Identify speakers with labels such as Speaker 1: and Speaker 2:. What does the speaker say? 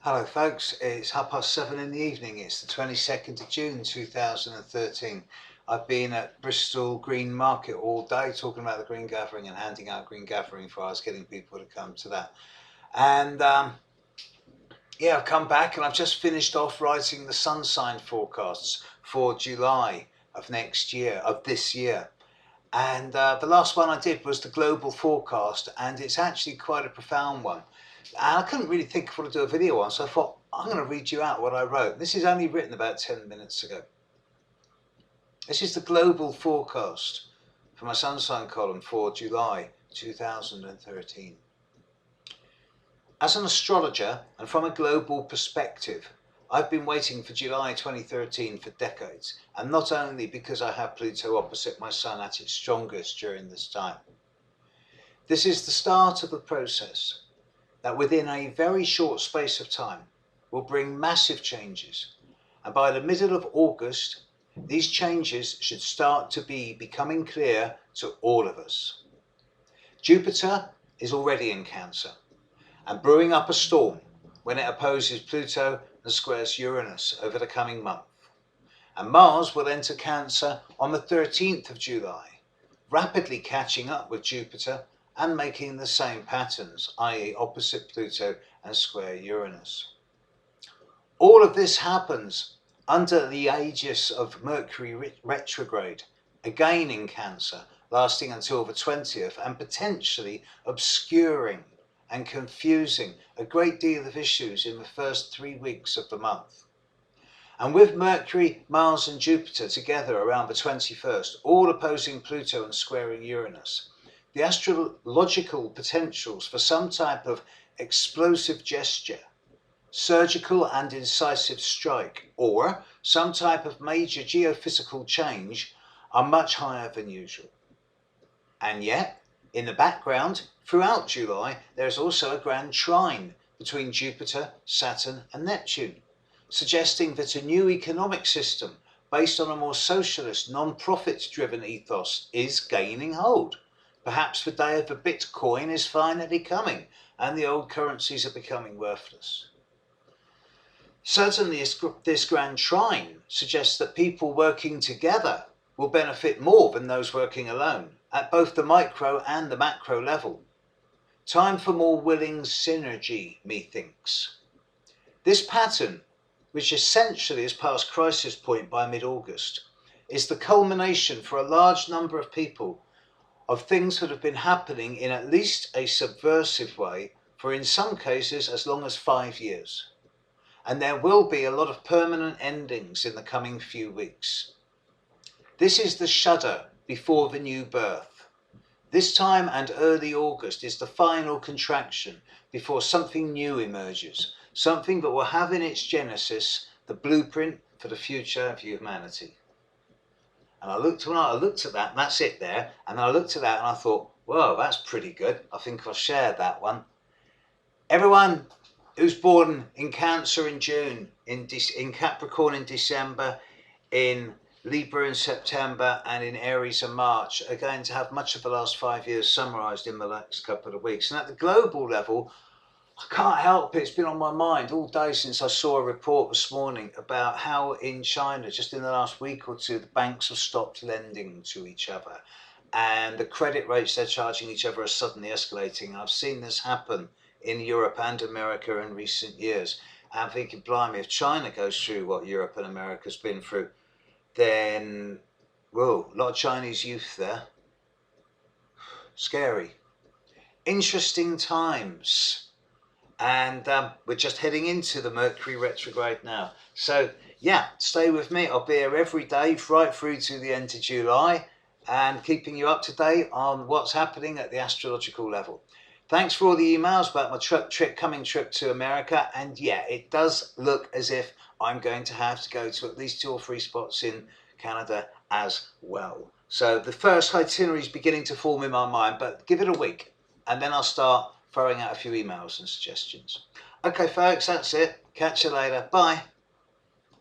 Speaker 1: Hello folks, it's 7:30 in the evening. It's the 22nd of June 2013. I've been at Bristol Green Market all day talking about the Green Gathering and handing out Green Gathering flyers, getting people to come to that. And yeah, I've come back and I've just finished off writing the sun sign forecasts for July of this year. And the last one I did was the global forecast, and it's actually quite a profound one. And I couldn't really think of what to do a video on, so I thought I'm going to read you out what I wrote. This is only written about 10 minutes ago. This is the global forecast for my sun sign column for July 2013. As an astrologer and from a global perspective, I've been waiting for July 2013 for decades, and not only because I have Pluto opposite my Sun at its strongest during this time. This is the start of the process that within a very short space of time will bring massive changes, and by the middle of August, these changes should start to be becoming clear to all of us. Jupiter is already in Cancer and brewing up a storm when it opposes Pluto and squares Uranus over the coming month. And Mars will enter Cancer on the 13th of July, rapidly catching up with Jupiter and making the same patterns, i.e. opposite Pluto and square Uranus. All of this happens under the aegis of Mercury retrograde, again in Cancer, lasting until the 20th and potentially obscuring and confusing a great deal of issues in the first 3 weeks of the month. And with Mercury, Mars and Jupiter together around the 21st, all opposing Pluto and squaring Uranus, the astrological potentials for some type of explosive gesture, surgical and incisive strike, or some type of major geophysical change are much higher than usual. And yet, in the background, throughout July, there is also a grand trine between Jupiter, Saturn and Neptune, suggesting that a new economic system based on a more socialist, non-profit driven ethos is gaining hold. Perhaps the day of the Bitcoin is finally coming and the old currencies are becoming worthless. Certainly this grand trine suggests that people working together will benefit more than those working alone, at both the micro and the macro level. Time for more willing synergy, methinks. This pattern, which essentially is past crisis point by mid-August, is the culmination for a large number of people of things that have been happening in at least a subversive way for, in some cases, as long as 5 years. And there will be a lot of permanent endings in the coming few weeks. This is the shudder before the new birth. This time and early August is the final contraction before something new emerges, something that will have in its genesis the blueprint for the future of humanity. And I looked at that, and that's it there, and I looked at that and I thought, whoa, that's pretty good. I think I'll share that one. Everyone who's born in Cancer in June, in Capricorn in December, in Libra in September and in Aries in March are going to have much of the last 5 years summarised in the next couple of weeks. And at the global level, I can't help it, it's been on my mind all day since I saw a report this morning about how in China, just in the last week or two, the banks have stopped lending to each other. And the credit rates they're charging each other are suddenly escalating. I've seen this happen in Europe and America in recent years. And I'm thinking, blimey, if China goes through what Europe and America's been through, then, whoa, a lot of Chinese youth there. Scary. Interesting times. And we're just heading into the Mercury retrograde now. So, yeah, stay with me. I'll be here every day right through to the end of July and keeping you up to date on what's happening at the astrological level. Thanks for all the emails about my coming trip to America. And yeah, it does look as if I'm going to have to go to at least 2 or 3 spots in Canada as well. So the first itinerary is beginning to form in my mind, but give it a week and then I'll start throwing out a few emails and suggestions. Okay folks, that's it. Catch you later. Bye.